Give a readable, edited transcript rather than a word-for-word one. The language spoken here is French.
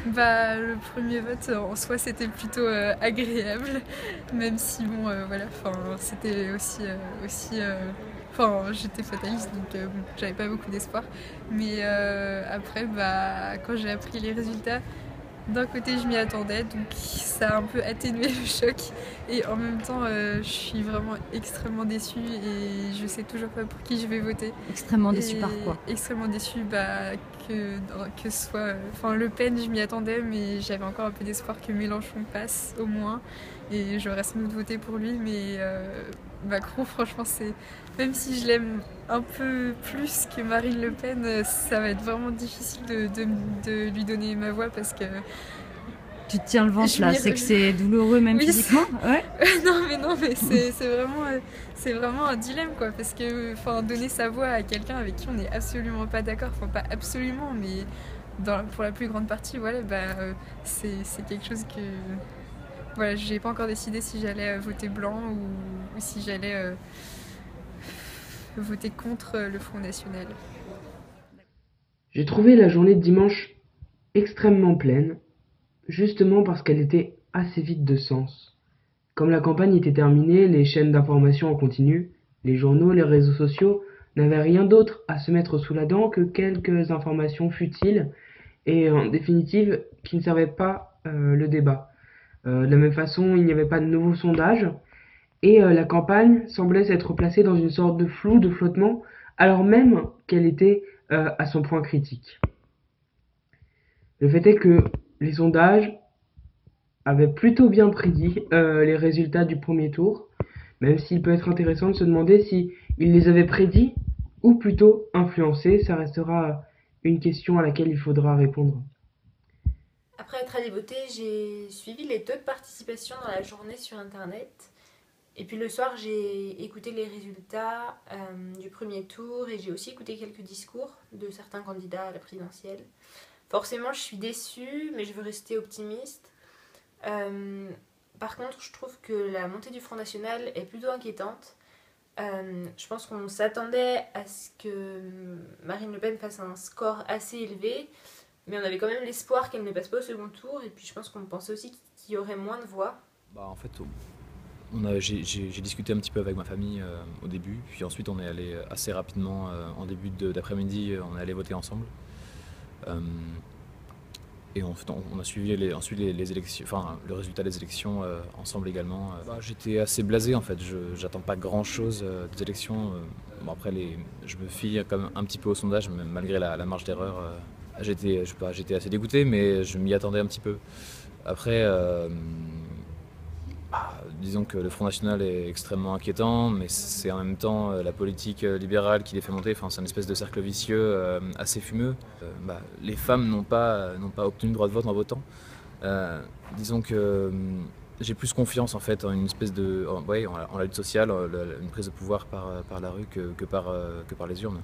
Bah, le premier vote en soi c'était plutôt agréable, même si bon voilà, c'était enfin j'étais fataliste donc bon, j'avais pas beaucoup d'espoir. Mais après bah quand j'ai appris les résultats, d'un côté je m'y attendais donc ça a un peu atténué le choc et en même temps je suis vraiment extrêmement déçue et je sais toujours pas pour qui je vais voter. Extrêmement Et déçu par quoi? extrêmement déçue bah, que ce soit. Enfin, Le Pen, je m'y attendais, mais j'avais encore un peu d'espoir que Mélenchon passe au moins. Et j'aurais sans doute voté pour lui, mais Macron, franchement, c'est. Même si je l'aime un peu plus que Marine Le Pen, ça va être vraiment difficile de lui donner ma voix parce que Tu te tiens le ventre je là, m'y. c'est que c'est douloureux même Oui, physiquement? Ouais. non, mais c'est vraiment un dilemme quoi, parce que enfin donner sa voix à quelqu'un avec qui on n'est absolument pas d'accord, enfin pas absolument, mais pour la plus grande partie, voilà, bah c'est quelque chose que voilà, j'ai pas encore décidé si j'allais voter blanc ou si j'allais voter contre le Front National. J'ai trouvé la journée de dimanche extrêmement pleine, justement parce qu'elle était assez vide de sens. Comme la campagne était terminée, les chaînes d'information en continu, les journaux, les réseaux sociaux n'avaient rien d'autre à se mettre sous la dent que quelques informations futiles et en définitive qui ne servaient pas le débat. De la même façon, il n'y avait pas de nouveaux sondages et la campagne semblait s'être placée dans une sorte de flou, de flottement, alors même qu'elle était à son point critique. Le fait est que les sondages avaient plutôt bien prédit les résultats du premier tour, même s'il peut être intéressant de se demander si ils les avaient prédits ou plutôt influencés. Ça restera une question à laquelle il faudra répondre. Après être allée voter, j'ai suivi les taux de participation dans la journée sur Internet. Et puis le soir, j'ai écouté les résultats du premier tour et j'ai aussi écouté quelques discours de certains candidats à la présidentielle. Forcément, je suis déçue, mais je veux rester optimiste. Euh, Par contre, je trouve que la montée du Front National est plutôt inquiétante. Je pense qu'on s'attendait à ce que Marine Le Pen fasse un score assez élevé, mais on avait quand même l'espoir qu'elle ne passe pas au second tour. Et puis je pense qu'on pensait aussi qu'il y aurait moins de voix. En fait, j'ai discuté un petit peu avec ma famille au début, puis ensuite on est allé assez rapidement en début d'après-midi, on est allé voter ensemble. Euh, et on a suivi ensuite les élections, enfin le résultat des élections ensemble également. J'étais assez blasé en fait, j'attends pas grand chose des élections. Bon, après, je me fie quand même un petit peu au sondage, malgré la marge d'erreur. J'étais assez dégoûté, mais je m'y attendais un petit peu. Après, disons que le Front National est extrêmement inquiétant, mais c'est en même temps la politique libérale qui les fait monter. Enfin, c'est une espèce de cercle vicieux assez fumeux. Les femmes n'ont pas obtenu le droit de vote en votant. Euh, Disons que j'ai plus confiance en fait en une espèce de, ouais, en la lutte sociale, une prise de pouvoir par la rue que par les urnes.